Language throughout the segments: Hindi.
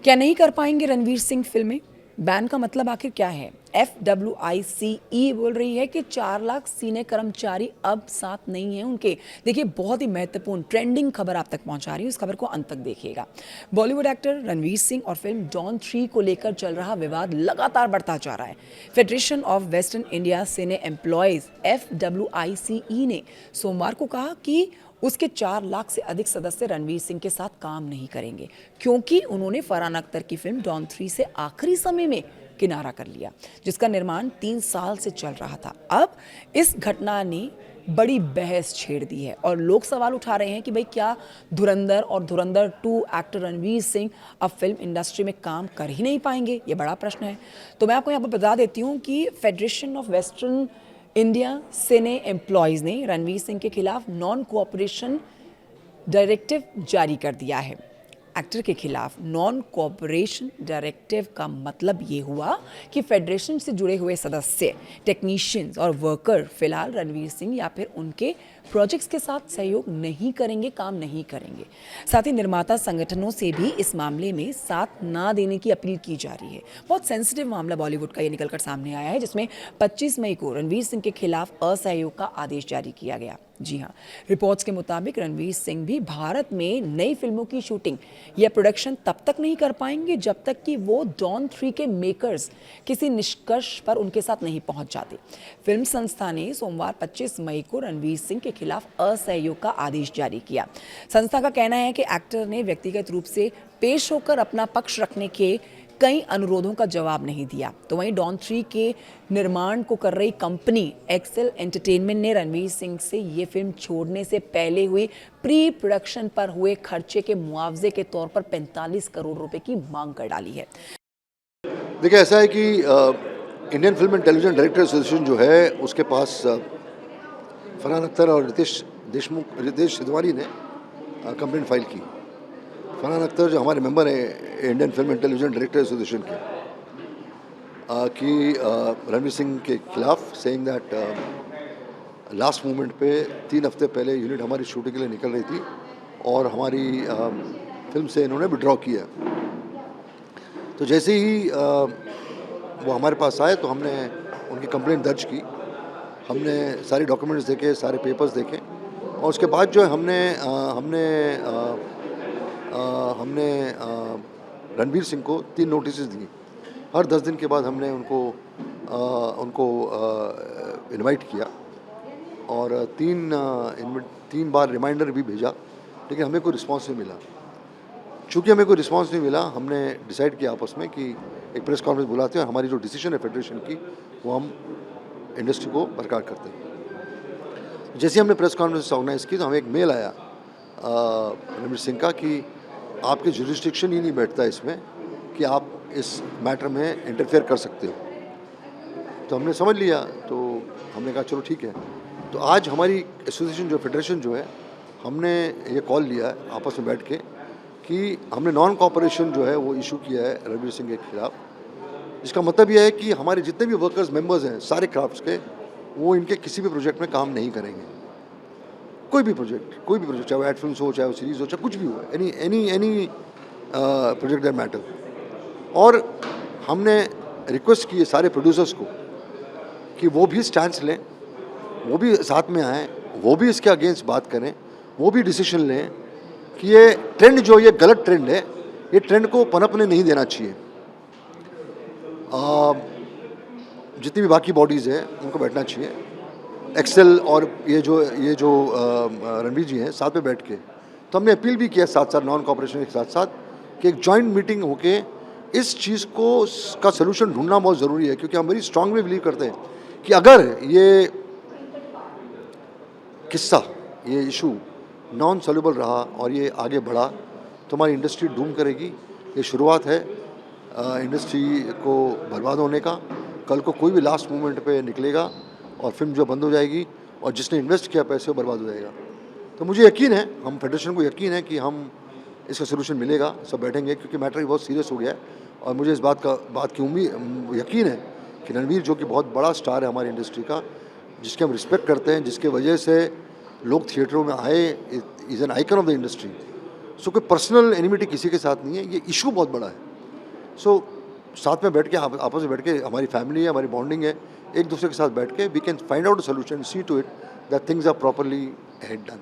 क्या नहीं कर पाएंगे रणवीर सिंह फिल्में? बैन का मतलब आखिर क्या है? FWICE बोल रही है कि 4 लाख सीने कर्मचारी अब साथ नहीं हैं उनके। देखिए, बहुत ही महत्वपूर्ण ट्रेंडिंग खबर आप तक पहुंचा रही हूँ, इस खबर को अंत तक देखिएगा। बॉलीवुड एक्टर रणवीर सिंह और फिल्म डॉन 3 को लेकर चल रहा विवाद लगातार बढ़ता जा रहा है। Federation of western India cine employees FWICE ने सोमवार को कहा कि उसके 4 लाख से अधिक सदस्य रणवीर सिंह के साथ काम नहीं करेंगे, क्योंकि उन्होंने फरहान अख्तर की फिल्म डॉन 3 से आखिरी समय में किनारा कर लिया, जिसका निर्माण 3 साल से चल रहा था। अब इस घटना ने बड़ी बहस छेड़ दी है और लोग सवाल उठा रहे हैं कि भाई, क्या धुरंधर और धुरंधर 2 एक्टर रणवीर सिंह अब फिल्म इंडस्ट्री में काम कर ही नहीं पाएंगे? ये बड़ा प्रश्न है। तो मैं आपको यहाँ पर बता देती हूँ कि federation of western India cine employees ने रणवीर सिंह के खिलाफ नॉन कोऑपरेशन डायरेक्टिव जारी कर दिया है। एक्टर के खिलाफ नॉन कोऑपरेशन डायरेक्टिव का मतलब ये हुआ कि फेडरेशन से जुड़े हुए सदस्य, टेक्नीशियंस और वर्कर फिलहाल रणवीर सिंह या फिर उनके प्रोजेक्ट्स के साथ सहयोग नहीं करेंगे, काम नहीं करेंगे। साथ ही निर्माता संगठनों से भी इस मामले में साथ ना देने की अपील की जा रही है। बहुत सेंसिटिव मामला बॉलीवुड का ये निकलकर सामने आया है, जिसमें 25 मई को रणवीर सिंह के खिलाफ असहयोग का आदेश जारी किया गया। जी हाँ, रिपोर्ट्स के मुताबिक रणवीर सिंह भी भारत में नई फिल्मों की शूटिंग या प्रोडक्शन तब तक नहीं कर पाएंगे जब तक कि वो डॉन 3 के मेकर्स किसी निष्कर्ष पर उनके साथ नहीं पहुंच जाते। फिल्म संस्था ने सोमवार 25 मई को रणवीर सिंह के खिलाफ असहयोग का आदेश जारी किया। संस्था का कहना है कि एक्टर ने व्यक्तिगत रूप से पेश होकर अपना पक्ष रखने के कई अनुरोधों का जवाब नहीं दिया। तो वहीं डॉन 3 के निर्माण को कर रही कंपनी एक्सेल एंटरटेनमेंट ने रणवीर सिंह से ये फिल्म छोड़ने से पहले हुई प्री प्रोडक्शन पर हुए खर्चे के मुआवजे के तौर पर 45 करोड़ रुपए की मांग कर डाली है। देखिए, ऐसा है कि Indian film and television director association जो है, उसके पास फरहान अख्तर और रितेश सिद्धवानी ने कंप्लेंट फाइल की। फरहान अख्तर जो हमारे मेंबर हैं Indian film and television director association के, कि रणवीर सिंह के खिलाफ, सेइंग दैट लास्ट मोमेंट पे 3 हफ्ते पहले यूनिट हमारी शूटिंग के लिए निकल रही थी और हमारी फिल्म से इन्होंने विड्रॉ किया। तो जैसे ही वो हमारे पास आए तो हमने उनकी कंप्लेंट दर्ज की, हमने सारे डॉक्यूमेंट्स देखे, सारे पेपर्स देखे और उसके बाद जो है हमने रणवीर सिंह को 3 नोटिस दी। हर 10 दिन के बाद हमने उनको इनवाइट किया और 3 बार रिमाइंडर भी भेजा, लेकिन हमें कोई रिस्पांस नहीं मिला। चूँकि हमें कोई रिस्पांस नहीं मिला, हमने डिसाइड किया आपस में कि एक प्रेस कॉन्फ्रेंस बुलाते हैं और हमारी जो डिसीजन है फेडरेशन की, वो हम इंडस्ट्री को बरकरार करते हैं। जैसे हमने प्रेस कॉन्फ्रेंस ऑर्गेनाइज़ की तो हमें एक मेल आया रणवीर सिंह का कि आपके जुरिस्डिक्शन ही नहीं बैठता इसमें कि आप इस मैटर में इंटरफेयर कर सकते हो। तो हमने समझ लिया, तो हमने कहा चलो ठीक है। तो आज हमारी एसोसिएशन जो फेडरेशन जो है, हमने ये कॉल लिया है आपस में बैठ के कि हमने नॉन कोऑपरेशन जो है वो इशू किया है रणवीर सिंह के खिलाफ। इसका मतलब यह है कि हमारे जितने भी वर्कर्स मेंबर्स हैं सारे क्राफ्ट्स के, वो इनके किसी भी प्रोजेक्ट में काम नहीं करेंगे। कोई भी प्रोजेक्ट, चाहे वो एड फिल्म हो, चाहे वो सीरीज़ हो, चाहे कुछ भी हो, एनी प्रोजेक्ट दैट मैटर। और हमने रिक्वेस्ट की है सारे प्रोड्यूसर्स को कि वो भी स्टैंड लें, वो भी साथ में आएँ, वो भी इसके अगेंस्ट बात करें, वो भी डिसीजन लें कि ये ट्रेंड जो ये गलत ट्रेंड है, ये ट्रेंड को पनपने नहीं देना चाहिए। जितनी भी बाकी बॉडीज़ हैं उनको बैठना चाहिए, एक्सेल और ये जो रणवीर जी हैं साथ में बैठ के। तो हमने अपील भी किया साथ साथ नॉन कोऑपरेशन के साथ साथ कि एक जॉइंट मीटिंग होके इस चीज़ का सलूशन ढूंढना बहुत ज़रूरी है, क्योंकि हम वेरी स्ट्रांगली बिलीव करते हैं कि अगर ये किस्सा, ये इशू नॉन सॉल्यूबल रहा और ये आगे बढ़ा तो हमारी इंडस्ट्री डूम करेगी। ये शुरुआत है इंडस्ट्री को बर्बाद होने का। कल को कोई भी लास्ट मोमेंट पे निकलेगा और फिल्म जो बंद हो जाएगी और जिसने इन्वेस्ट किया पैसे वो बर्बाद हो जाएगा। तो मुझे यकीन है, हम फेडरेशन को यकीन है कि हम इसका सोल्यूशन मिलेगा, सब बैठेंगे, क्योंकि मैटर भी बहुत सीरियस हो गया है। और मुझे इस बात की उम्मीद यकीन है कि रणवीर जो कि बहुत बड़ा स्टार है हमारी इंडस्ट्री का, जिसके हम रिस्पेक्ट करते हैं, जिसके वजह से लोग थिएटरों में आए, is an icon of the industry. So कोई पर्सनल एनिमिटी किसी के साथ नहीं है, ये इशू बहुत बड़ा है। सो साथ में बैठ के आपस में बैठ के हमारी फैमिली है, हमारी बॉन्डिंग है, एक दूसरे के साथ बैठ के we can find out a solution, see to it that things are properly done.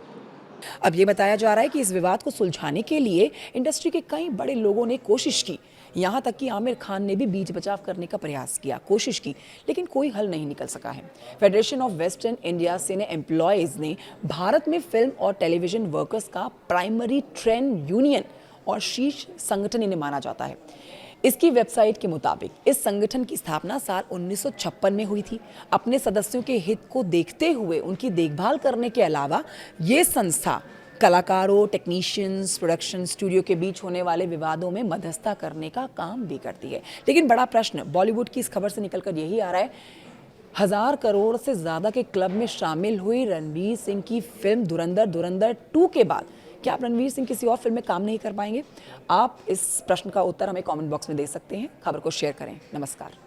अब ये बताया जा रहा है कि इस विवाद को सुलझाने के लिए इंडस्ट्री के कई बड़े लोगों ने कोशिश की, यहाँ तक कि आमिर खान ने भी बीच बचाव करने का प्रयास किया, कोशिश की, लेकिन कोई हल नहीं निकल सका है। Federation of western India cine employees ने भारत में फिल्म और टेलीविजन वर्कर्स का प्राइमरी ट्रेड यूनियन और शीर्ष संगठन इन्हें माना जाता है। इसकी वेबसाइट के मुताबिक इस संगठन की स्थापना साल 1956 में हुई थी। अपने सदस्यों के हित को देखते हुए उनकी देखभाल करने के अलावा ये संस्था कलाकारों, टेक्नीशियंस, प्रोडक्शन स्टूडियो के बीच होने वाले विवादों में मध्यस्थता करने का काम भी करती है। लेकिन बड़ा प्रश्न बॉलीवुड की इस खबर से निकलकर यही आ रहा है, 1000 करोड़ से ज़्यादा के क्लब में शामिल हुई रणवीर सिंह की फिल्म धुरंधर 2 के बाद क्या आप रणवीर सिंह किसी और फिल्म में काम नहीं कर पाएंगे? आप इस प्रश्न का उत्तर हमें कमेंट बॉक्स में दे सकते हैं। खबर को शेयर करें। नमस्कार।